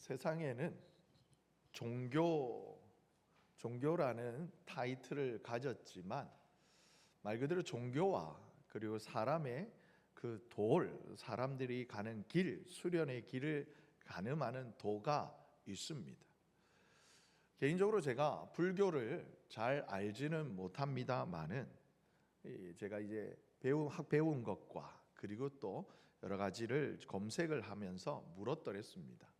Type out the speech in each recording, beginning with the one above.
세상에는 종교라는 타이틀을 가졌지만 말 그대로 종교와 그리고 사람의 사람들이 가는 길, 수련의 길을 가늠하는 도가 있습니다. 개인적으로 제가 불교를 잘 알지는 못합니다만은 제가 이제 배운 것과 그리고 또 여러 가지를 검색을 하면서 물었더랬습니다.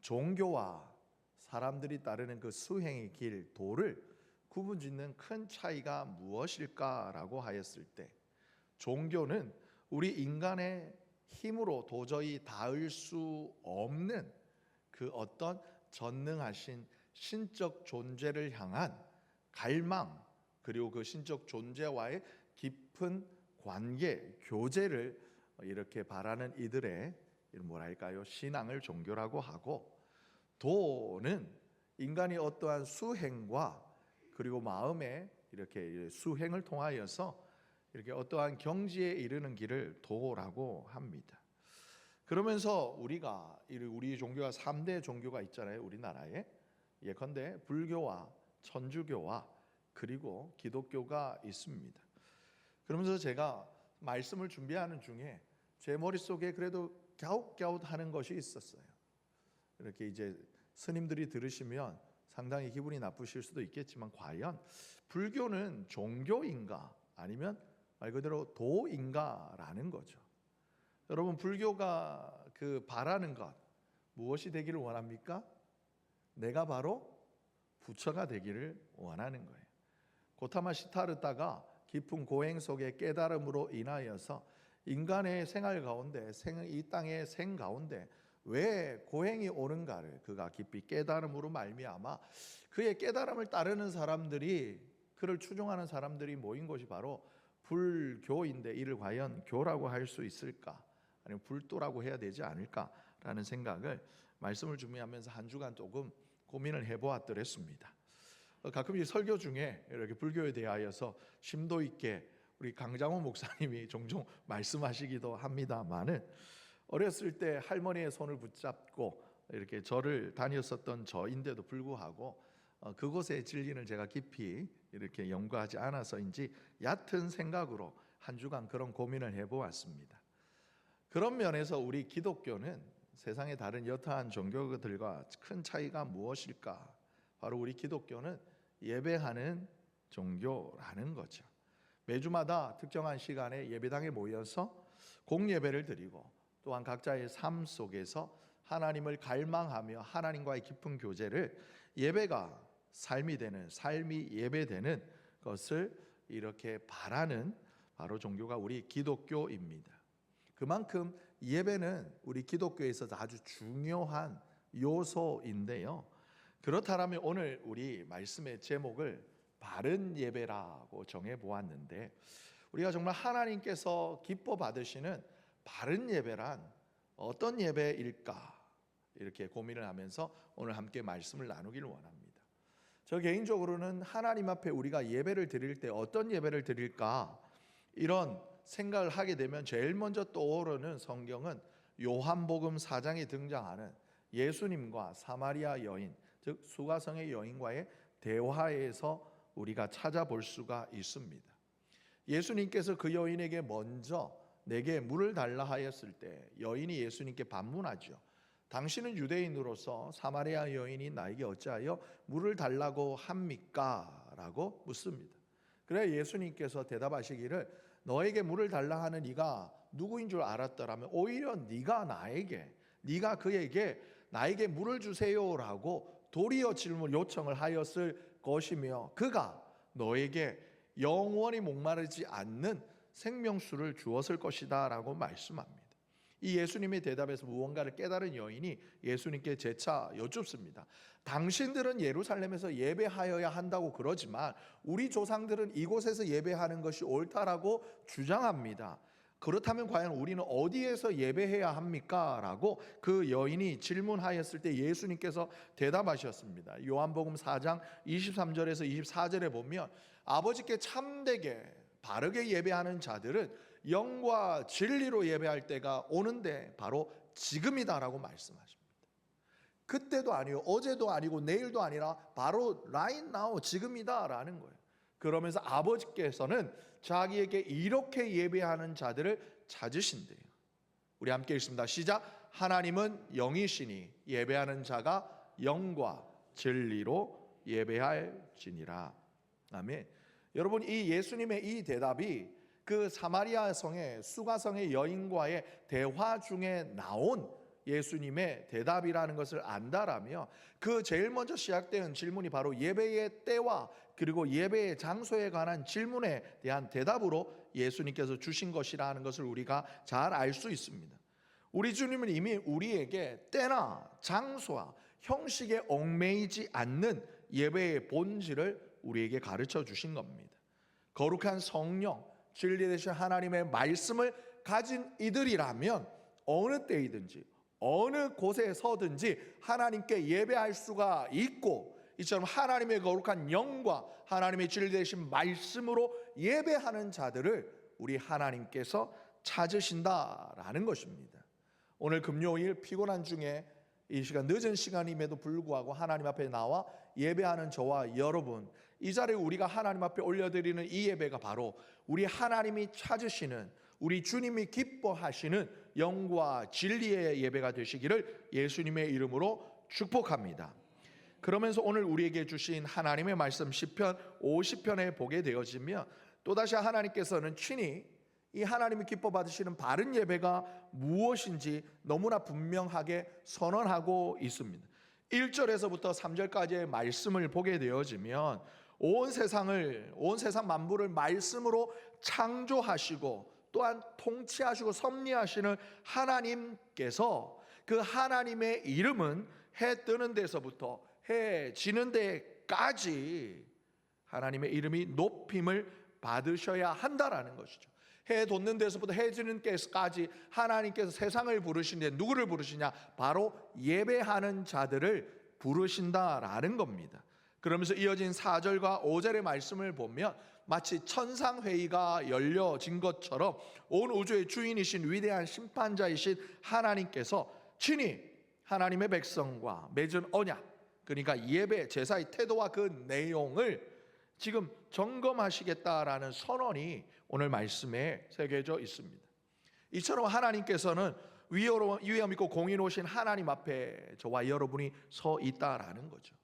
종교와 사람들이 따르는 그 수행의 길, 도를 구분짓는 큰 차이가 무엇일까라고 하였을 때, 종교는 우리 인간의 힘으로 도저히 닿을 수 없는 그 어떤 전능하신 신적 존재를 향한 갈망, 그리고 그 신적 존재와의 깊은 관계, 교제를 이렇게 바라는 이들의 신앙을 종교라고 하고, 도는 인간이 어떠한 수행과 그리고 마음의 이렇게 수행을 통하여서 이렇게 어떠한 경지에 이르는 길을 도라고 합니다. 그러면서 우리 종교가 3대 종교가 있잖아요, 우리나라에. 예컨대 불교와 천주교와 그리고 기독교가 있습니다. 그러면서 제가 말씀을 준비하는 중에 제 머릿속에 그래도 갸웃갸웃하는 것이 있었어요. 이렇게 이제 스님들이 들으시면 상당히 기분이 나쁘실 수도 있겠지만, 과연 불교는 종교인가 아니면 말 그대로 도인가라는 거죠. 여러분, 불교가 바라는 것 무엇이 되기를 원합니까? 내가 바로 부처가 되기를 원하는 거예요. 고타마 시타르타가 깊은 고행 속의 깨달음으로 인하여서 인간의 생활 가운데, 이 땅의 생 가운데 왜 고행이 오는가를 그가 깊이 깨달음으로 말미암아 그의 깨달음을 따르는 사람들이, 그를 추종하는 사람들이 모인 것이 바로 불교인데, 이를 과연 교라고 할 수 있을까, 아니면 불도라고 해야 되지 않을까라는 생각을 말씀을 준비하면서 한 주간 조금 고민을 해보았더랬습니다. 가끔 이 설교 중에 이렇게 불교에 대하여서 심도 있게 우리 강장호 목사님이 종종 말씀하시기도 합니다만은, 어렸을 때 할머니의 손을 붙잡고 이렇게 절을 다녔었던 저인데도 불구하고 그곳의 진리를 제가 깊이 이렇게 연구하지 않아서인지 얕은 생각으로 한 주간 그런 고민을 해보았습니다. 그런 면에서 우리 기독교는 세상의 다른 여타한 종교들과 큰 차이가 무엇일까? 바로 우리 기독교는 예배하는 종교라는 거죠. 매주마다 특정한 시간에 예배당에 모여서 공예배를 드리고, 또한 각자의 삶 속에서 하나님을 갈망하며 하나님과의 깊은 교제를, 예배가 삶이 예배되는 것을 이렇게 바라는 바로 종교가 우리 기독교입니다. 그만큼 예배는 우리 기독교에서 아주 중요한 요소인데요. 그렇다면 오늘 우리 말씀의 제목을 바른 예배라고 정해 보았는데, 우리가 정말 하나님께서 기뻐 받으시는 바른 예배란 어떤 예배일까, 이렇게 고민을 하면서 오늘 함께 말씀을 나누기를 원합니다. 저 개인적으로는 하나님 앞에 우리가 예배를 드릴 때 어떤 예배를 드릴까, 이런 생각을 하게 되면 제일 먼저 떠오르는 성경은 요한복음 4장에 등장하는 예수님과 사마리아 여인, 즉 수가성의 여인과의 대화에서 우리가 찾아볼 수가 있습니다. 예수님께서 그 여인에게 먼저 내게 물을 달라 하였을 때 여인이 예수님께 반문하죠. 당신은 유대인으로서 사마리아 여인이 나에게 어찌하여 물을 달라고 합니까? 라고 묻습니다. 그래 예수님께서 대답하시기를, 너에게 물을 달라 하는 이가 누구인 줄 알았더라면 오히려 네가 그에게 나에게 물을 주세요라고 도리어 요청을 하였을 것이며, 그가 너에게 영원히 목마르지 않는 생명수를 주었을 것이다 라고 말씀합니다. 이 예수님의 대답에서 무언가를 깨달은 여인이 예수님께 재차 여쭙습니다. 당신들은 예루살렘에서 예배하여야 한다고 그러지만 우리 조상들은 이곳에서 예배하는 것이 옳다라고 주장합니다. 그렇다면 과연 우리는 어디에서 예배해야 합니까? 라고 그 여인이 질문하였을 때 예수님께서 대답하셨습니다. 요한복음 4장 23절에서 24절에 보면, 아버지께 참되게 바르게 예배하는 자들은 영과 진리로 예배할 때가 오는데 바로 지금이다라고 말씀하십니다. 그때도 아니고 어제도 아니고 내일도 아니라 바로 right now 지금이다라는 거예요. 그러면서 아버지께서는 자기에게 이렇게 예배하는 자들을 찾으신대요. 우리 함께 읽습니다. 시작. 하나님은 영이시니 예배하는 자가 영과 진리로 예배할지니라. 아멘. 여러분, 이 예수님의 이 대답이 그 사마리아 성의 수가성의 여인과의 대화 중에 나온 예수님의 대답이라는 것을 안다라며 그 제일 먼저 시작된 질문이 바로 예배의 때와 그리고 예배의 장소에 관한 질문에 대한 대답으로 예수님께서 주신 것이라는 것을 우리가 잘 알 수 있습니다. 우리 주님은 이미 우리에게 때나 장소와 형식에 얽매이지 않는 예배의 본질을 우리에게 가르쳐 주신 겁니다. 거룩한 성령, 진리 되신 하나님의 말씀을 가진 이들이라면 어느 때이든지 어느 곳에 서든지 하나님께 예배할 수가 있고, 이처럼 하나님의 거룩한 영과 하나님의 진리 되신 말씀으로 예배하는 자들을 우리 하나님께서 찾으신다라는 것입니다. 오늘 금요일 피곤한 중에 이 시간 늦은 시간임에도 불구하고 하나님 앞에 나와 예배하는 저와 여러분, 이 자리에 우리가 하나님 앞에 올려드리는 이 예배가 바로 우리 하나님이 찾으시는, 우리 주님이 기뻐하시는 영과 진리의 예배가 되시기를 예수님의 이름으로 축복합니다. 그러면서 오늘 우리에게 주신 하나님의 말씀 시편 50편에 보게 되어지면 또다시 하나님께서는 친히 이 하나님이 기뻐 받으시는 바른 예배가 무엇인지 너무나 분명하게 선언하고 있습니다. 1절에서부터 3절까지의 말씀을 보게 되어지면 온 세상 만물을 말씀으로 창조하시고 또한 통치하시고 섭리하시는 하나님께서, 그 하나님의 이름은 해 뜨는 데서부터 해 지는 데까지 하나님의 이름이 높임을 받으셔야 한다라는 것이죠. 해 돋는 데서부터 해 지는 데까지 하나님께서 세상을 부르시는데 누구를 부르시냐? 바로 예배하는 자들을 부르신다라는 겁니다. 그러면서 이어진 4절과 5절의 말씀을 보면 마치 천상회의가 열려진 것처럼 온 우주의 주인이신 위대한 심판자이신 하나님께서 친히 하나님의 백성과 맺은 언약, 그러니까 예배 제사의 태도와 그 내용을 지금 점검하시겠다라는 선언이 오늘 말씀에 새겨져 있습니다. 이처럼 하나님께서는 위엄 있고 공의로우신 하나님 앞에 저와 여러분이 서 있다라는 거죠.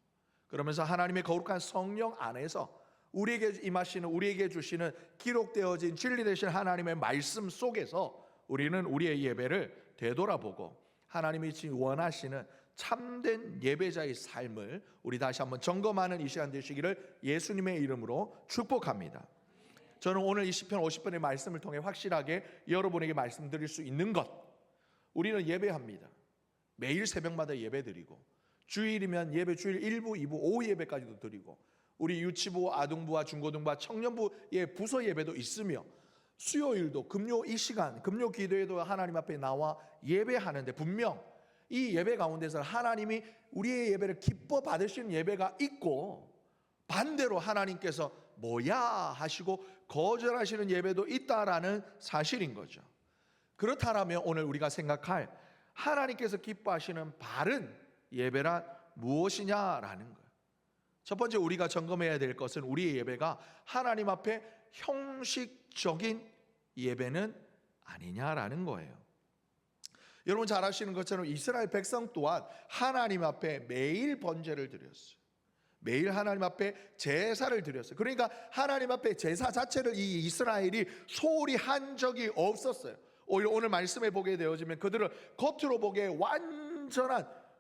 그러면서 하나님의 거룩한 성령 안에서 우리에게 임하시는, 우리에게 주시는 기록되어진 진리 되신 하나님의 말씀 속에서 우리는 우리의 예배를 되돌아보고 하나님이 지금 원하시는 참된 예배자의 삶을 우리 다시 한번 점검하는 이 시간 되시기를 예수님의 이름으로 축복합니다. 저는 오늘 이 시편 50편의 말씀을 통해 확실하게 여러분에게 말씀드릴 수 있는 것, 우리는 예배합니다. 매일 새벽마다 예배드리고, 주일이면 예배 주일 1부, 2부, 오후 예배까지도 드리고, 우리 유치부, 아동부와 중고등부와 청년부의 부서 예배도 있으며, 수요일도 금요 이 시간 금요 기도에도 하나님 앞에 나와 예배하는데, 분명 이 예배 가운데서 하나님이 우리의 예배를 기뻐 받으시는 예배가 있고, 반대로 하나님께서 뭐야 하시고 거절하시는 예배도 있다라는 사실인 거죠. 그렇다면 오늘 우리가 생각할 하나님께서 기뻐하시는 바른 예배란 무엇이냐라는 거예요. 첫 번째 우리가 점검해야 될 것은 우리의 예배가 하나님 앞에 형식적인 예배는 아니냐라는 거예요. 여러분 잘 아시는 것처럼 이스라엘 백성 또한 하나님 앞에 매일 번제를 드렸어요. 매일 하나님 앞에 제사를 드렸어요. 그러니까 하나님 앞에 제사 자체를 이 이스라엘이 소홀히 한 적이 없었어요. 오히려 오늘 말씀에 보게 되어지면 그들은 겉으로 보기에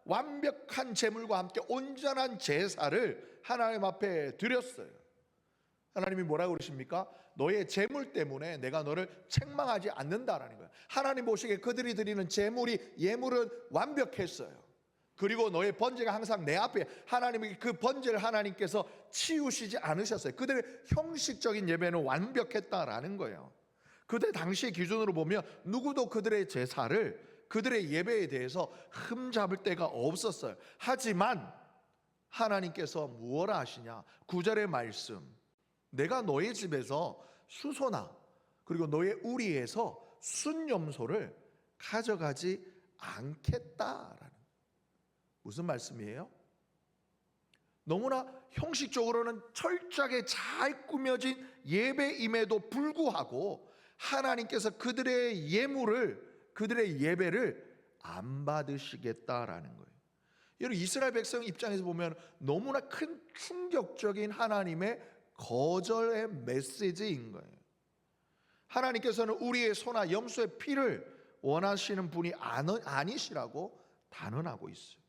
완벽한 제물과 함께 온전한 제사를 하나님 앞에 드렸어요. 하나님이 뭐라고 그러십니까? 너의 제물 때문에 내가 너를 책망하지 않는다라는 거예요. 하나님 보시기에 그들이 드리는 예물은 완벽했어요. 그리고 너의 번제가 항상 내 앞에, 하나님이 그 번제를 하나님께서 치우시지 않으셨어요. 그들의 형식적인 예배는 완벽했다라는 거예요. 그때 당시의 기준으로 보면 누구도 그들의 제사를, 그들의 예배에 대해서 흠잡을 데가 없었어요. 하지만 하나님께서 무엇을 하시냐? 9절의 말씀, 내가 너의 집에서 수소나 그리고 너의 우리에서 순염소를 가져가지 않겠다라는, 무슨 말씀이에요? 너무나 형식적으로는 철저하게 잘 꾸며진 예배임에도 불구하고 하나님께서 그들의 예배를 안 받으시겠다라는 거예요. 여러분, 이스라엘 백성 입장에서 보면 너무나 큰 충격적인 하나님의 거절의 메시지인 거예요. 하나님께서는 우리의 소나 염소의 피를 원하시는 분이 아니시라고 단언하고 있어요.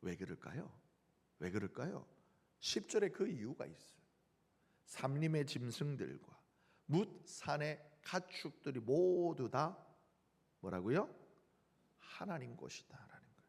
왜 그럴까요? 10절에 그 이유가 있어요. 삼림의 짐승들과 뭇 산의 가축들이 모두 다 뭐라고요? 하나님 것이다라는 거예요.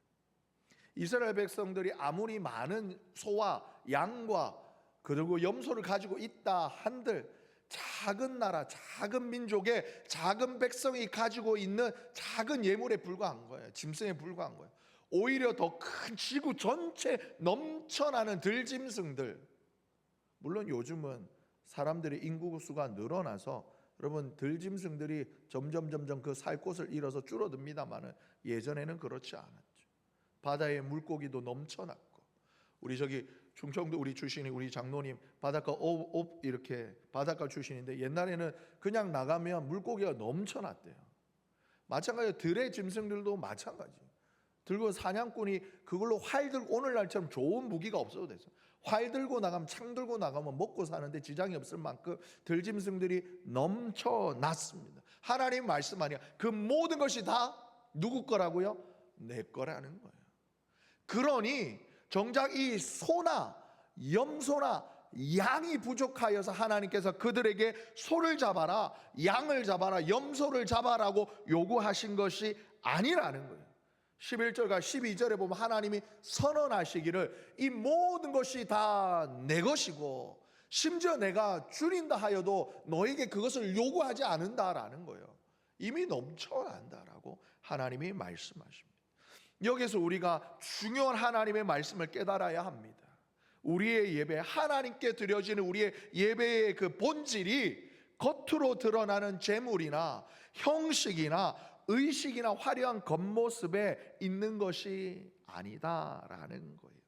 이스라엘 백성들이 아무리 많은 소와 양과 그리고 염소를 가지고 있다 한들 작은 나라, 작은 민족의 작은 백성이 가지고 있는 작은 예물에 불과한 거예요. 짐승에 불과한 거예요. 오히려 더 큰 지구 전체 넘쳐나는 들짐승들, 물론 요즘은 사람들의 인구 수가 늘어나서 여러분 들짐승들이 점점 그 살 곳을 잃어서 줄어듭니다만은 예전에는 그렇지 않았죠. 바다에 물고기도 넘쳐났고, 우리 저기 충청도 우리 출신이 우리 장로님 바닷가 이렇게 바닷가 출신인데 옛날에는 그냥 나가면 물고기가 넘쳐났대요. 마찬가지로 들의 짐승들도 마찬가지. 들고 사냥꾼이 그걸로 활 들고, 오늘날처럼 좋은 무기가 없어도 됐어요. 활 들고 나가면, 창 들고 나가면 먹고 사는데 지장이 없을 만큼 들짐승들이 넘쳐났습니다. 하나님 말씀하니까 그 모든 것이 다 누구 거라고요? 내 거라는 거예요. 그러니 정작 이 소나 염소나 양이 부족하여서 하나님께서 그들에게 소를 잡아라, 양을 잡아라, 염소를 잡아라고 요구하신 것이 아니라는 거예요. 11절과 12절에 보면 하나님이 선언하시기를 이 모든 것이 다 내 것이고 심지어 내가 줄인다 하여도 너에게 그것을 요구하지 않는다라는 거예요. 이미 넘쳐난다라고 하나님이 말씀하십니다. 여기서 우리가 중요한 하나님의 말씀을 깨달아야 합니다. 우리의 예배, 하나님께 드려지는 우리의 예배의 그 본질이 겉으로 드러나는 제물이나 형식이나 의식이나 화려한 겉모습에 있는 것이 아니다라는 거예요.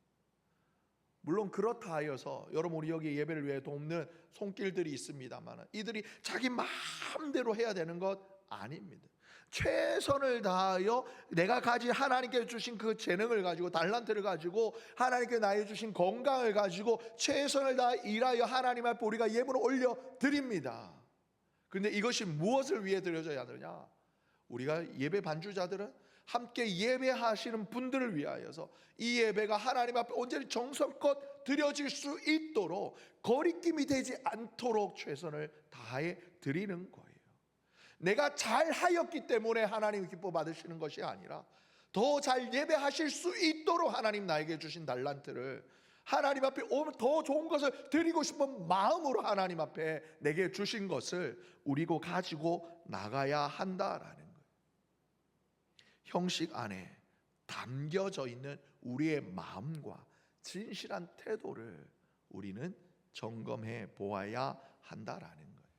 물론 그렇다 하여서 여러분, 우리 여기 예배를 위해 돕는 손길들이 있습니다만 이들이 자기 마음대로 해야 되는 것 아닙니다. 최선을 다하여 내가 가진 하나님께 주신 그 재능을 가지고, 달란트를 가지고, 하나님께 나에게 주신 건강을 가지고 최선을 다해 일하여 하나님 앞에 우리가 예물을 올려 드립니다. 그런데 이것이 무엇을 위해 드려져야 하느냐? 우리가 예배 반주자들은 함께 예배하시는 분들을 위하여서 이 예배가 하나님 앞에 온전히 정성껏 드려질 수 있도록 거리낌이 되지 않도록 최선을 다해 드리는 거예요. 내가 잘하였기 때문에 하나님 기뻐 받으시는 것이 아니라 더 잘 예배하실 수 있도록 하나님 나에게 주신 달란트를 하나님 앞에 더 좋은 것을 드리고 싶은 마음으로 하나님 앞에 내게 주신 것을 우리가 가지고 나가야 한다라는 거예요. 형식 안에 담겨져 있는 우리의 마음과 진실한 태도를 우리는 점검해 보아야 한다라는 거예요.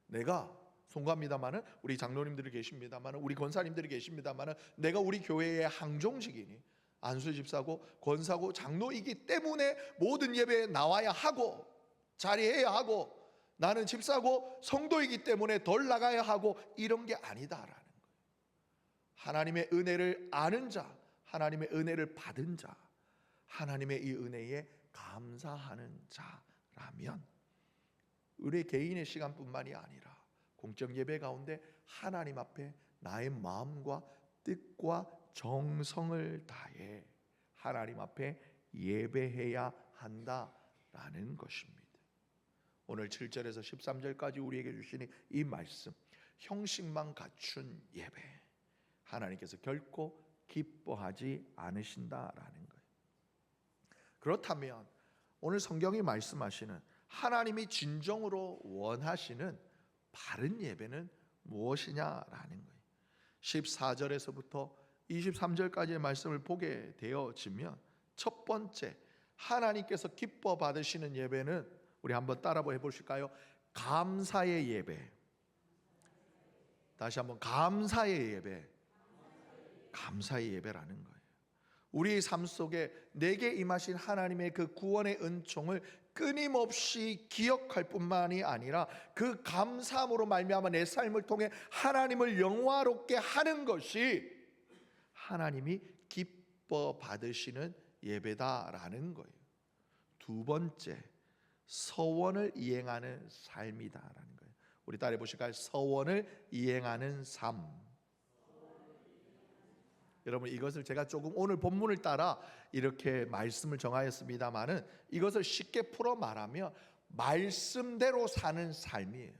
내가 송구합니다마는 우리 장로님들이 계십니다마는 우리 권사님들이 계십니다마는 내가 우리 교회의 항종직이니 안수 집사고 권사고 장로이기 때문에 모든 예배에 나와야 하고 자리해야 하고 나는 집사고 성도이기 때문에 덜 나가야 하고 이런 게 아니다라는 거예요. 하나님의 은혜를 아는 자, 하나님의 은혜를 받은 자, 하나님의 이 은혜에 감사하는 자라면 우리 개인의 시간뿐만이 아니라 공적 예배 가운데 하나님 앞에 나의 마음과 뜻과 정성을 다해 하나님 앞에 예배해야 한다라는 것입니다. 오늘 7절에서 13절까지 우리에게 주시는 이 말씀, 형식만 갖춘 예배, 하나님께서 결코 기뻐하지 않으신다라는 거예요. 그렇다면 오늘 성경이 말씀하시는 하나님이 진정으로 원하시는 바른 예배는 무엇이냐라는 거예요. 14절에서부터 23절까지의 말씀을 보게 되어지면 첫 번째 하나님께서 기뻐 받으시는 예배는 우리 한번 따라 해보실까요? 감사의 예배. 다시 한번 감사의 예배. 감사의 예배라는 거예요. 우리의 삶 속에 내게 임하신 하나님의 그 구원의 은총을 끊임없이 기억할 뿐만이 아니라 그 감사함으로 말미암아 내 삶을 통해 하나님을 영화롭게 하는 것이 하나님이 기뻐 받으시는 예배다라는 거예요. 두 번째, 서원을 이행하는 삶이다라는 거예요. 우리 따라해 보실까요? 서원을 이행하는 삶. 여러분, 이것을 제가 조금 오늘 본문을 따라 이렇게 말씀을 정하였습니다마는 이것을 쉽게 풀어 말하면 말씀대로 사는 삶이에요.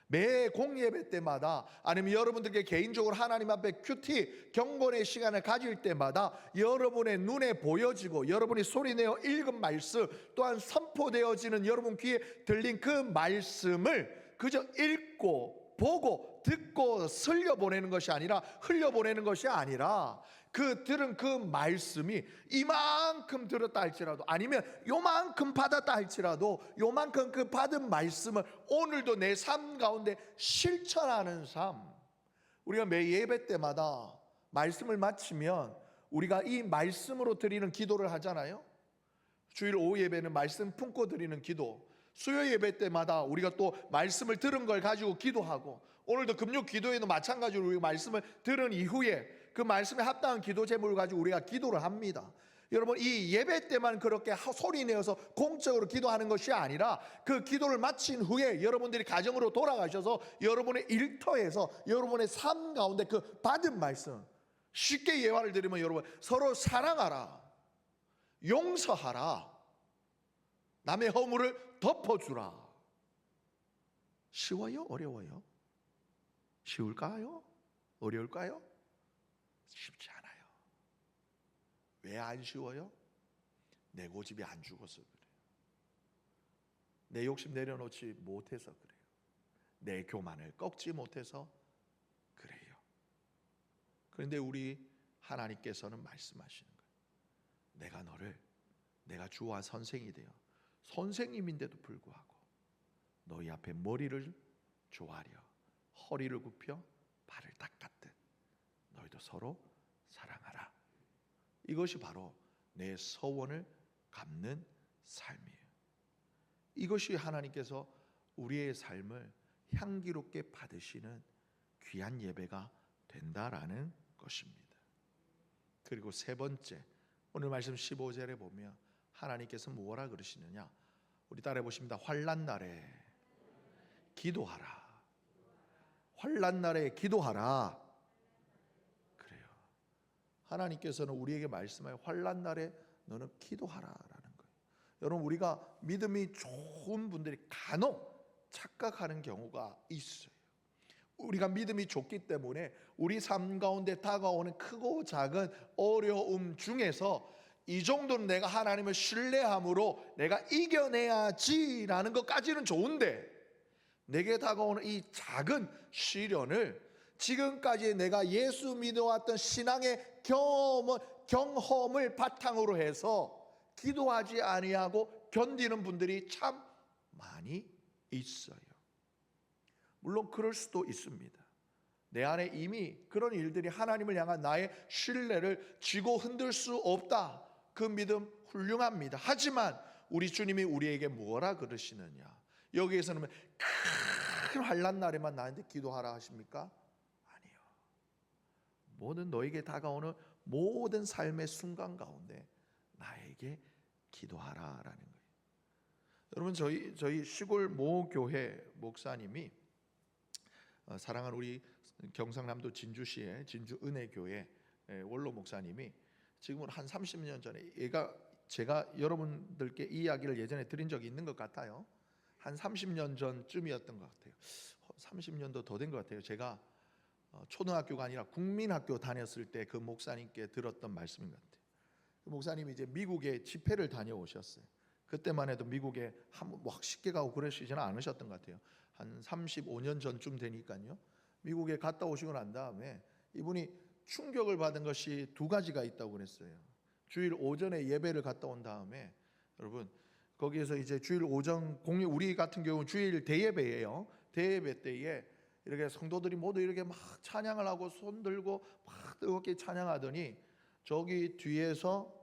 매 공예배 때마다 아니면 여러분들께 개인적으로 하나님 앞에 큐티 경건의 시간을 가질 때마다 여러분의 눈에 보여지고 여러분이 소리내어 읽은 말씀 또한 선포되어지는 여러분 귀에 들린 그 말씀을 그저 읽고 보고 듣고 슬려보내는 것이 아니라 흘려보내는 것이 아니라 그 들은 그 말씀이 이만큼 들었다 할지라도 아니면 요만큼 받았다 할지라도 요만큼 그 받은 말씀을 오늘도 내 삶 가운데 실천하는 삶. 우리가 매 예배 때마다 말씀을 마치면 우리가 이 말씀으로 드리는 기도를 하잖아요. 주일 오후 예배는 말씀 품고 드리는 기도, 수요 예배 때마다 우리가 또 말씀을 들은 걸 가지고 기도하고, 오늘도 금요 기도에도 마찬가지로 우리가 말씀을 들은 이후에 그 말씀에 합당한 기도 제목을 가지고 우리가 기도를 합니다. 여러분, 이 예배 때만 그렇게 소리 내어서 공적으로 기도하는 것이 아니라 그 기도를 마친 후에 여러분들이 가정으로 돌아가셔서 여러분의 일터에서 여러분의 삶 가운데 그 받은 말씀, 쉽게 예화를 드리면 여러분, 서로 사랑하라, 용서하라, 남의 허물을 덮어주라. 쉬워요? 어려워요? 쉬울까요? 어려울까요? 쉽지 않아요. 왜 안 쉬워요? 내 고집이 안 죽어서 그래요. 내 욕심 내려놓지 못해서 그래요. 내 교만을 꺾지 못해서 그래요. 그런데 우리 하나님께서는 말씀하시는 거예요. 내가 주와 선생이 되어 선생님인데도 불구하고 너희 앞에 머리를 조아려 허리를 굽혀 발을 닦았듯 너희도 서로 사랑하라. 이것이 바로 내 서원을 갚는 삶이에요. 이것이 하나님께서 우리의 삶을 향기롭게 받으시는 귀한 예배가 된다라는 것입니다. 그리고 세 번째, 오늘 말씀 15절에 보면 하나님께서 뭐라 그러시느냐? 우리 따라해 보십니다. 환난 날에 기도하라. 환난 날에 기도하라. 그래요. 하나님께서는 우리에게 말씀하여 환난 날에 너는 기도하라라는 거예요. 여러분, 우리가 믿음이 좋은 분들이 간혹 착각하는 경우가 있어요. 우리가 믿음이 좋기 때문에 우리 삶 가운데 다가오는 크고 작은 어려움 중에서 이 정도는 내가 하나님을 신뢰함으로 내가 이겨내야지라는 것까지는 좋은데, 내게 다가오는 이 작은 시련을 지금까지 내가 예수 믿어왔던 신앙의 경험을 바탕으로 해서 기도하지 아니하고 견디는 분들이 참 많이 있어요. 물론 그럴 수도 있습니다. 내 안에 이미 그런 일들이 하나님을 향한 나의 신뢰를 쥐고 흔들 수 없다. 그 믿음 훌륭합니다. 하지만 우리 주님이 우리에게 뭐라 그러시느냐? 여기에서는 큰 환난 날에만 나한테 기도하라 하십니까? 아니요. 모든 너에게 다가오는 모든 삶의 순간 가운데 나에게 기도하라라는 거예요. 여러분, 저희 시골 모교회 목사님이 사랑하는 우리 경상남도 진주시의 진주은혜교회 원로 목사님이 지금은 한 30년 전에, 제가 여러분들께 이 이야기를 예전에 드린 적이 있는 것 같아요. 한 30년 전쯤이었던 것 같아요. 30년도 더 된 것 같아요. 제가 초등학교가 아니라 국민학교 다녔을 때 그 목사님께 들었던 말씀인 것 같아요. 그 목사님이 이제 미국에 집회를 다녀오셨어요. 그때만 해도 미국에 확 쉽게 가고 그러시지는 않으셨던 것 같아요. 한 35년 전쯤 되니까요. 미국에 갔다 오시고 난 다음에 이분이 충격을 받은 것이 두 가지가 있다고 그랬어요. 주일 오전에 예배를 갔다 온 다음에, 여러분, 거기에서 이제 주일 오전 우리 같은 경우는 주일 대예배예요. 대예배 때에 이렇게 성도들이 모두 이렇게 막 찬양을 하고 손 들고 막 뜨겁게 찬양하더니 저기 뒤에서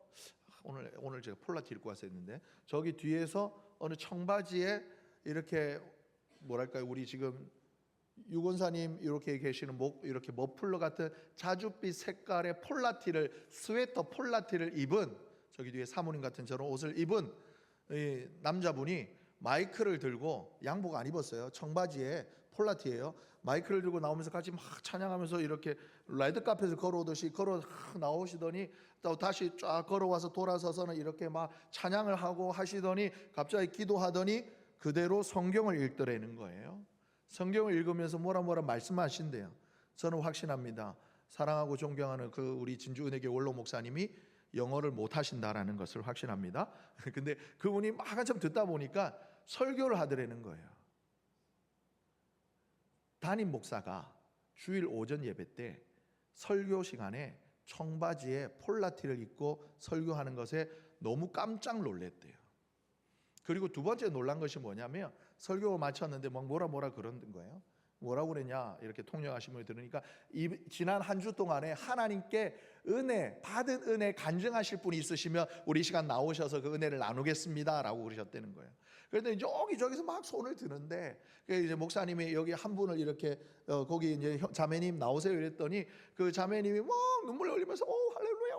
오늘 제가 폴라티 입고 와서 했는데 저기 뒤에서 어느 청바지에 이렇게 뭐랄까요, 우리 지금 유건사님 이렇게 계시는 이렇게 머플러 같은 자줏빛 색깔의 스웨터 폴라티를 입은, 저기 뒤에 사모님 같은 저런 옷을 입은 이 남자분이 마이크를 들고, 양복 안 입었어요, 청바지에 폴라티예요. 마이크를 들고 나오면서 같이 막 찬양하면서 이렇게 레드카펫을 걸어오듯이 걸어 나오시더니 또 다시 쫙 걸어와서 돌아서서는 이렇게 막 찬양을 하고 하시더니 갑자기 기도하더니 그대로 성경을 읽더라는 거예요. 성경을 읽으면서 뭐라 말씀하신대요. 저는 확신합니다. 사랑하고 존경하는 그 우리 진주은혜교 원로 목사님이 영어를 못 하신다라는 것을 확신합니다. 근데 그분이 막 한참 듣다 보니까 설교를 하더라는 거예요. 담임 목사가 주일 오전 예배 때 설교 시간에 청바지에 폴라티를 입고 설교하는 것에 너무 깜짝 놀랐대요. 그리고 두 번째 놀란 것이 뭐냐면, 설교를 마쳤는데 막 뭐라 그러는 거예요. 뭐라고 그랬냐 이렇게 통역하신 분이 들으니까, 지난 한 주 동안에 하나님께 받은 은혜 간증하실 분이 있으시면 우리 시간 나오셔서 그 은혜를 나누겠습니다 라고 그러셨다는 거예요. 그런데 이제 여기저기서 막 손을 드는데, 이제 목사님이 여기 한 분을 이렇게 거기 이제 자매님 나오세요 이랬더니 그 자매님이 막 눈물 흘리면서 할렐루야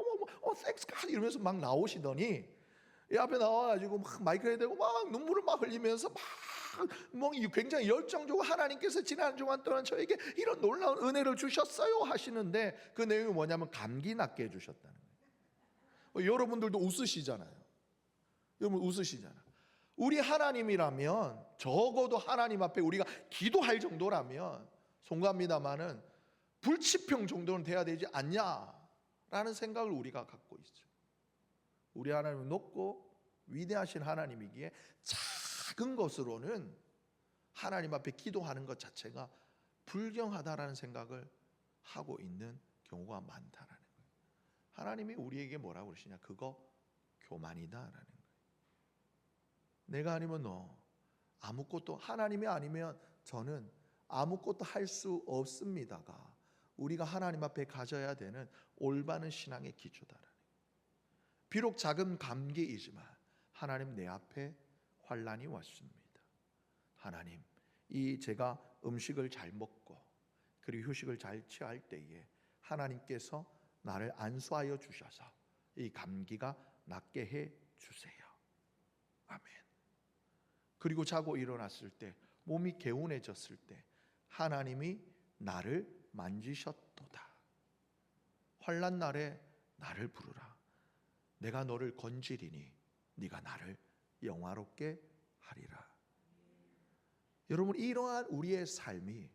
땡스 갓 이러면서 막 나오시더니 이 앞에 나와가지고 막 마이크에 대고 막 눈물을 막 흘리면서 막 굉장히 열정적으로 하나님께서 지난 주간 동안 저에게 이런 놀라운 은혜를 주셨어요 하시는데, 그 내용이 뭐냐면 감기 낫게 해주셨다는 거예요. 여러분들도 웃으시잖아요. 여러분 웃으시잖아요. 우리 하나님이라면, 적어도 하나님 앞에 우리가 기도할 정도라면, 송구합니다마는 불치병 정도는 돼야 되지 않냐라는 생각을 우리가 갖고 있죠. 우리 하나님은 높고 위대하신 하나님이기에 작은 것으로는 하나님 앞에 기도하는 것 자체가 불경하다라는 생각을 하고 있는 경우가 많다라는 거예요. 하나님이 우리에게 뭐라고 그러시냐, 그거 교만이다라는 거예요. 내가 아니면 너, 아무것도, 하나님이 아니면 저는 아무것도 할 수 없습니다가 우리가 하나님 앞에 가져야 되는 올바른 신앙의 기초다라는 거예요. 비록 작은 감기이지만 하나님, 내 앞에 환난이 왔습니다. 하나님, 제가 음식을 잘 먹고 그리고 휴식을 잘 취할 때에 하나님께서 나를 안수하여 주셔서 이 감기가 낫게 해 주세요. 아멘. 그리고 자고 일어났을 때, 몸이 개운해졌을 때 하나님이 나를 만지셨도다. 환난 날에 나를 부르라. 내가 너를 건지리니 네가 나를 영화롭게 하리라. 여러분, 이러한 우리의 삶이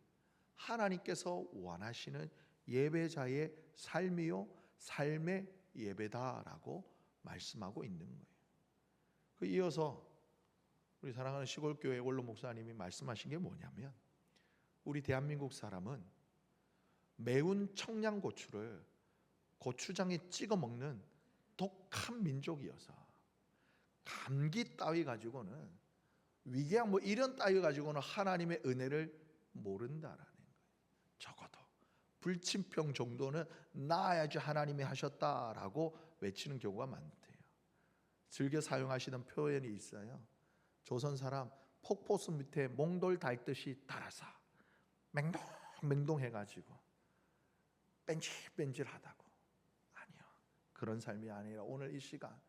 하나님께서 원하시는 예배자의 삶이요 삶의 예배다라고 말씀하고 있는 거예요. 이어서 우리 사랑하는 시골교회 원로 목사님이 말씀하신 게 뭐냐면, 우리 대한민국 사람은 매운 청양고추를 고추장에 찍어 먹는 독한 민족이어서 감기 따위 가지고는, 위궤양 이런 따위 가지고는 하나님의 은혜를 모른다라는 거예요. 적어도 불침병 정도는 나아야지 하나님이 하셨다라고 외치는 경우가 많대요. 즐겨 사용하시던 표현이 있어요. 조선 사람 폭포수 밑에 몽돌 닳듯이 달아서 맹동해가지고 뺀질뺀질하다고. 아니요, 그런 삶이 아니라 오늘 이 시간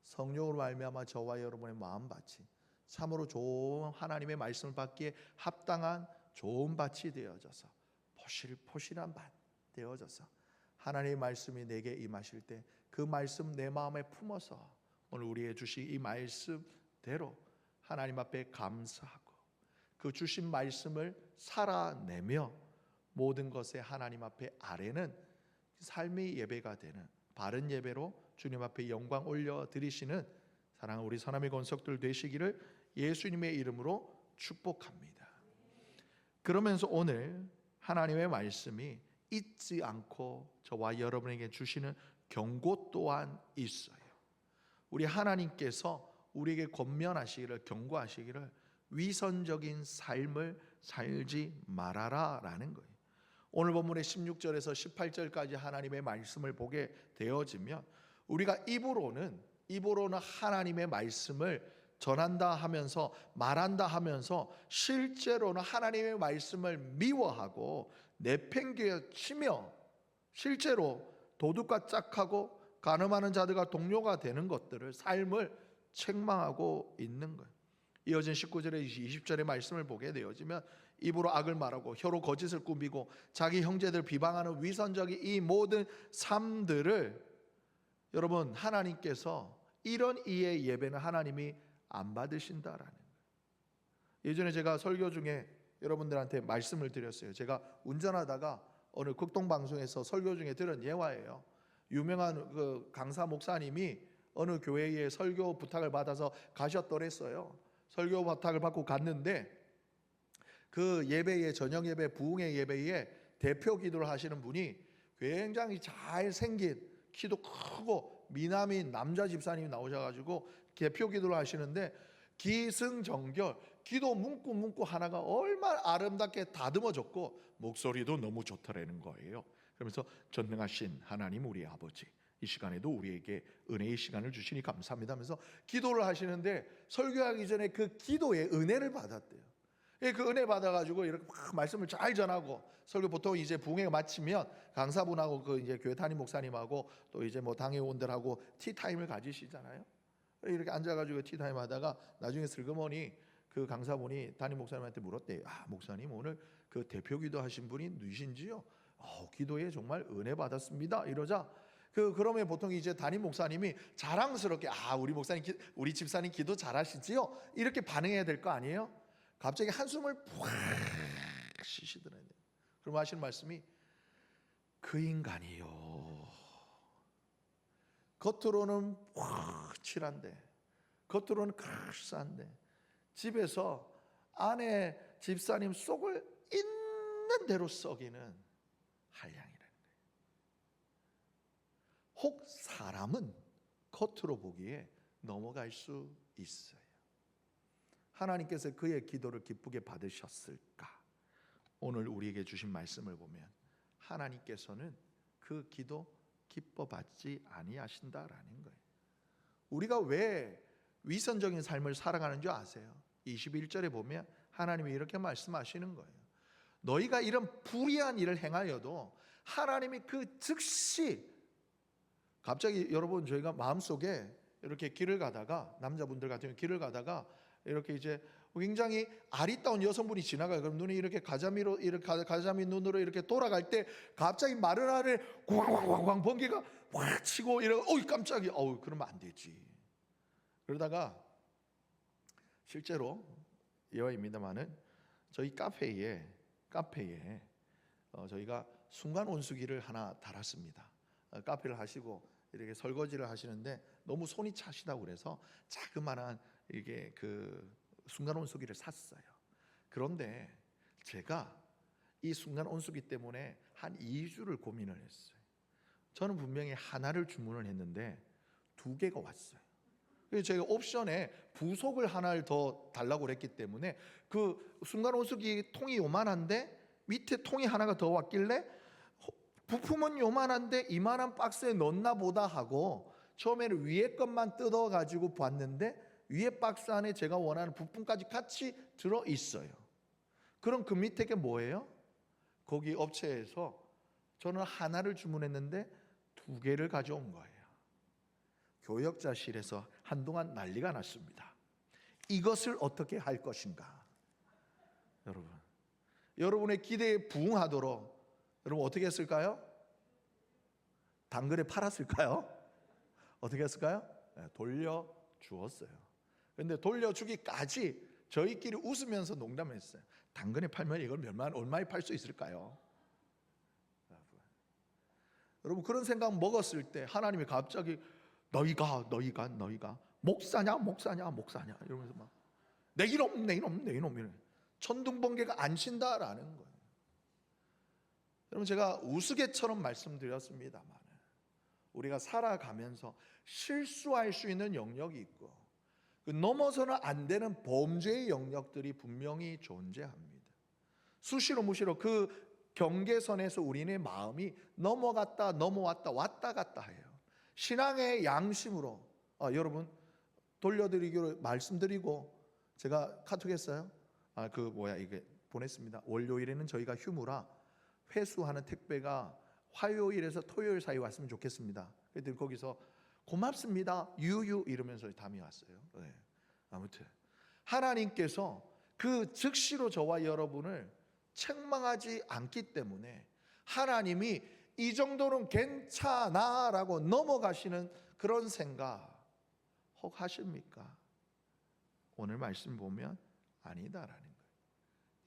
성령으로 말미암아 저와 여러분의 마음밭이 참으로 좋은 하나님의 말씀을 받기에 합당한 좋은 밭이 되어져서 포실포실한 밭 되어져서 하나님의 말씀이 내게 임하실 때 그 말씀 내 마음에 품어서 오늘 우리의 주신 이 말씀대로 하나님 앞에 감사하고 그 주신 말씀을 살아내며 모든 것에 하나님 앞에 아뢰는 삶의 예배가 되는 바른 예배로 주님 앞에 영광 올려드리시는 사랑하는 우리 선함의 권속들 되시기를 예수님의 이름으로 축복합니다. 그러면서 오늘 하나님의 말씀이 잊지 않고 저와 여러분에게 주시는 경고 또한 있어요. 우리 하나님께서 우리에게 권면하시기를, 경고하시기를 위선적인 삶을 살지 말아라 라는 거예요. 오늘 본문의 16절에서 18절까지 하나님의 말씀을 보게 되어지면 우리가 입으로는 하나님의 말씀을 전한다 하면서 말한다 하면서 실제로는 하나님의 말씀을 미워하고 내팽개치며 실제로 도둑과 짝하고 간음하는 자들과 동료가 되는 것들을 삶을 책망하고 있는 거예요. 이어진 19절에 20절의 말씀을 보게 되어지면 입으로 악을 말하고 혀로 거짓을 꾸미고 자기 형제들 비방하는 위선적인 이 모든 삶들을 여러분 하나님께서 이런 이의 예배는 하나님이 안 받으신다라는 거예요. 예전에 제가 설교 중에 여러분들한테 말씀을 드렸어요. 제가 운전하다가 어느 극동방송에서 설교 중에 들은 예화예요. 유명한 그 강사 목사님이 어느 교회에 설교 부탁을 받아서 가셨더랬어요. 설교 부탁을 받고 갔는데 그 예배에 저녁 예배 부흥회 예배에 대표 기도를 하시는 분이 굉장히 잘생긴 키도 크고 미남인 남자 집사님이 나오셔가지고 대표 기도를 하시는데 기승전결 기도 문구 하나가 얼마나 아름답게 다듬어졌고 목소리도 너무 좋더라는 거예요. 그러면서 전능하신 하나님 우리 아버지 이 시간에도 우리에게 은혜의 시간을 주시니 감사합니다 하면서 기도를 하시는데 설교하기 전에 그 기도에 은혜를 받았대요. 그 은혜 받아가지고 이렇게 막 말씀을 잘 전하고 설교 보통 이제 부흥회가 마치면 강사분하고 그 이제 교회 담임 목사님하고 또 이제 뭐 당회원들하고 티타임을 가지시잖아요. 이렇게 앉아가지고 티타임 하다가 나중에 슬그머니 그 강사분이 담임 목사님한테 물었대요. 아 목사님 오늘 그 대표 기도하신 분이 누구신지요? 기도에 정말 은혜 받았습니다. 이러자 그러면 보통 이제 담임 목사님이 자랑스럽게 우리 목사님 우리 집사님 기도 잘하시지요? 이렇게 반응해야 될 거 아니에요? 갑자기 한숨을 푹 쉬시더라고요. 그럼 하시는 말씀이 그 인간이요 겉으로는 확실한데 겉으로는 그럴싸한데 집에서 아내 집사님 속을 있는 대로 썩이는 한량이라는 거예요. 혹 사람은 겉으로 보기에 넘어갈 수 있어요. 하나님께서 그의 기도를 기쁘게 받으셨을까? 오늘 우리에게 주신 말씀을 보면 하나님께서는 그 기도 기뻐 받지 아니하신다라는 거예요. 우리가 왜 위선적인 삶을 살아가는 줄 아세요? 21절에 보면 하나님이 이렇게 말씀하시는 거예요. 너희가 이런 불의한 일을 행하여도 하나님이 그 즉시 갑자기 여러분 저희가 마음속에 이렇게 길을 가다가 남자분들 같은 경우 길을 가다가 이렇게 이제 굉장히 아리따운 여성분이 지나가요. 그럼 눈이 이렇게 가자미 눈으로 이렇게 돌아갈 때 갑자기 마른 알을 광광광광 번개가 확 치고 이러고 어이 깜짝이야. 그러면 안 되지. 그러다가 실제로 예화입니다만은 저희 카페에 저희가 순간 온수기를 하나 달았습니다. 카페를 하시고 이렇게 설거지를 하시는데 너무 손이 차시다고 그래서 자그마한 이게 그 순간 온수기를 샀어요. 그런데 제가 이 순간 온수기 때문에 한 2주를 고민을 했어요. 저는 분명히 하나를 주문을 했는데 2개가 왔어요. 그래서 제가 옵션에 부속을 하나를 더 달라고 그랬기 때문에 그 순간 온수기 통이 요만한데 밑에 통이 하나가 더 왔길래 부품은 요만한데 이만한 박스에 넣나 보다 하고 처음에는 위에 것만 뜯어 가지고 봤는데 위에 박스 안에 제가 원하는 부품까지 같이 들어 있어요. 그럼 그 밑에 게 뭐예요? 거기 업체에서 저는 하나를 주문했는데 2개를 가져온 거예요. 교역자실에서 한동안 난리가 났습니다. 이것을 어떻게 할 것인가? 여러분의 기대에 부응하도록 여러분 어떻게 했을까요? 당근에 팔았을까요? 어떻게 했을까요? 돌려주었어요. 그런데 돌려주기까지 저희끼리 웃으면서 농담했어요. 당근에 팔면 이걸 얼마에 팔 수 있을까요? 여러분 그런 생각 먹었을 때 하나님이 갑자기 너희가 목사냐 이러면서 막 내 이놈 이래. 천둥번개가 안 친다라는 거예요. 여러분 제가 우스개처럼 말씀드렸습니다만 우리가 살아가면서 실수할 수 있는 영역이 있고 넘어서는 안 되는 범죄의 영역들이 분명히 존재합니다. 수시로 무시로 그 경계선에서 우리의 마음이 넘어갔다 넘어왔다 왔다 갔다 해요. 신앙의 양심으로 여러분 돌려드리기로 말씀드리고 제가 카톡 했어요. 이게 보냈습니다. 월요일에는 저희가 휴무라 회수하는 택배가 화요일에서 토요일 사이 왔으면 좋겠습니다. 그랬더니 거기서 고맙습니다 유유 이러면서 담이 왔어요. 네. 아무튼 하나님께서 그 즉시로 저와 여러분을 책망하지 않기 때문에 하나님이 이 정도는 괜찮아라고 넘어가시는 그런 생각 혹 하십니까? 오늘 말씀 보면 아니다라는 거예요.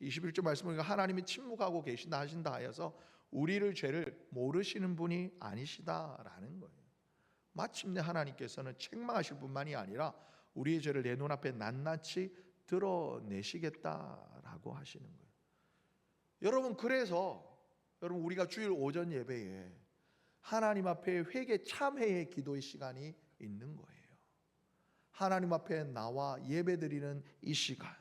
21절 말씀 보니까 하나님이 침묵하고 계신다 하신다 하여서 우리를 죄를 모르시는 분이 아니시다라는 거예요. 마침내 하나님께서는 책망하실 뿐만이 아니라 우리의 죄를 내 눈앞에 낱낱이 드러내시겠다라고 하시는 거예요. 여러분, 그래서 여러분 우리가 주일 오전 예배에 하나님 앞에 회개 참회의 기도의 시간이 있는 거예요. 하나님 앞에 나와 예배드리는 이 시간,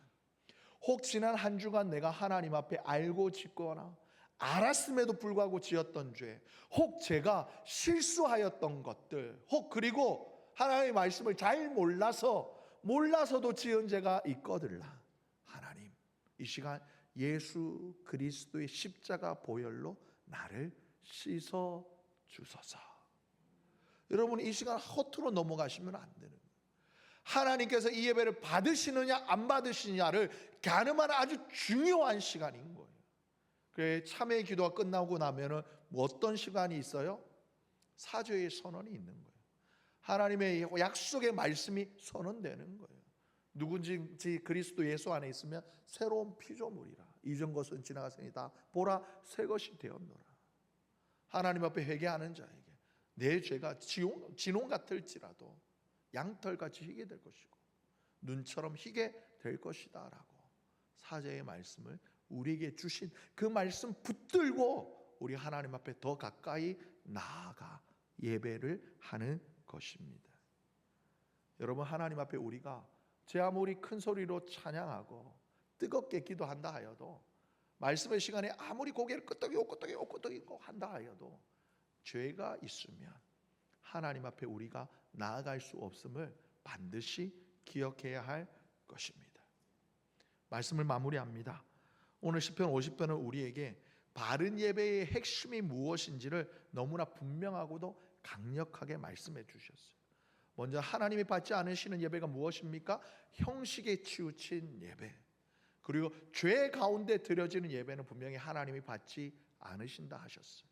혹 지난 한 주간 내가 하나님 앞에 알고 짓거나 알았음에도 불구하고 지었던 죄, 혹 제가 실수하였던 것들, 혹 그리고 하나님의 말씀을 잘 몰라서도 지은 죄가 있거들라. 하나님, 이 시간 예수 그리스도의 십자가 보혈로 나를 씻어 주소서. 여러분, 이 시간 허투루 넘어가시면 안 되는 거예요. 하나님께서 이 예배를 받으시느냐 안 받으시느냐를 가늠하는 아주 중요한 시간인 거예요. 그래, 참회 기도가 끝나고 나면은 어떤 시간이 있어요? 사죄의 선언이 있는 거예요. 하나님의 약속의 말씀이 선언되는 거예요. 누군지 그리스도 예수 안에 있으면 새로운 피조물이라. 이전 것은 지나갔으니다 보라 새 것이 되었노라. 하나님 앞에 회개하는 자에게 내 죄가 진홍 같을지라도 양털같이 희게 될 것이고 눈처럼 희게 될 것이다 라고 사죄의 말씀을 우리에게 주신 그 말씀 붙들고 우리 하나님 앞에 더 가까이 나아가 예배를 하는 것입니다. 여러분, 하나님 앞에 우리가 제 아무리 큰 소리로 찬양하고 뜨겁게 기도한다 하여도, 말씀의 시간에 아무리 고개를 끄덕이고 한다 하여도 죄가 있으면 하나님 앞에 우리가 나아갈 수 없음을 반드시 기억해야 할 것입니다. 말씀을 마무리합니다. 오늘 시편 50편은 우리에게 바른 예배의 핵심이 무엇인지를 너무나 분명하고도 강력하게 말씀해 주셨어요. 먼저 하나님이 받지 않으시는 예배가 무엇입니까? 형식에 치우친 예배. 그리고 죄 가운데 드려지는 예배는 분명히 하나님이 받지 않으신다 하셨어요.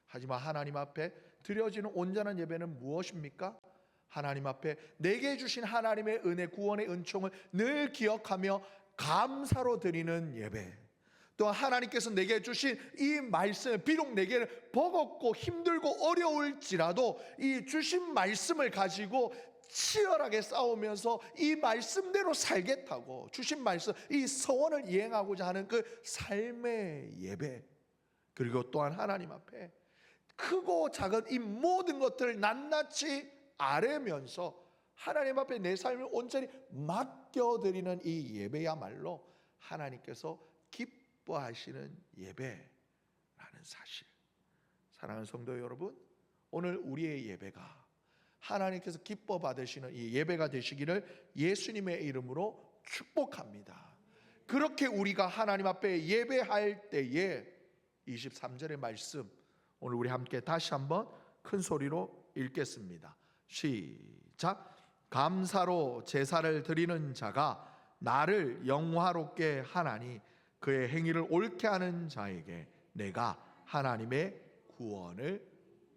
하지만 하나님 앞에 드려지는 온전한 예배는 무엇입니까? 하나님 앞에 내게 주신 하나님의 은혜, 구원의 은총을 늘 기억하며 감사로 드리는 예배. 또한 하나님께서 내게 주신 이 말씀, 비록 내게 버겁고 힘들고 어려울지라도 이 주신 말씀을 가지고 치열하게 싸우면서 이 말씀대로 살겠다고 주신 말씀, 이 서원을 이행하고자 하는 그 삶의 예배. 그리고 또한 하나님 앞에 크고 작은 이 모든 것들을 낱낱이 아뢰면서 하나님 앞에 내 삶을 온전히 맡겨드리는 이 예배야말로 하나님께서 기뻐하시는 예배라는 사실. 사랑하는 성도 여러분, 오늘 우리의 예배가 하나님께서 기뻐 받으시는 이 예배가 되시기를 예수님의 이름으로 축복합니다. 그렇게 우리가 하나님 앞에 예배할 때에 23절의 말씀, 오늘 우리 함께 다시 한번 큰 소리로 읽겠습니다. 시작. 감사로 제사를 드리는 자가 나를 영화롭게 하나니 그의 행위를 옳게 하는 자에게 내가 하나님의 구원을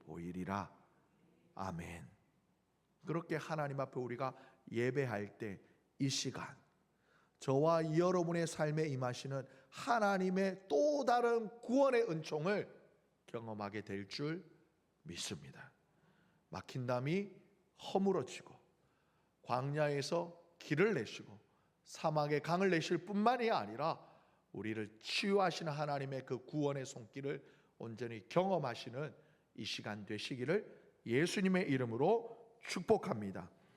보이리라. 아멘. 그렇게 하나님 앞에 우리가 예배할 때 이 시간, 저와 여러분의 삶에 임하시는 하나님의 또 다른 구원의 은총을 경험하게 될 줄 믿습니다. 막힌 담이 허물어지고 광야에서 길을 내시고 사막에 강을 내실 뿐만이 아니라 우리를 치유하시는 하나님의 그 구원의 손길을 온전히 경험하시는 이 시간 되시기를 예수님의 이름으로 축복합니다.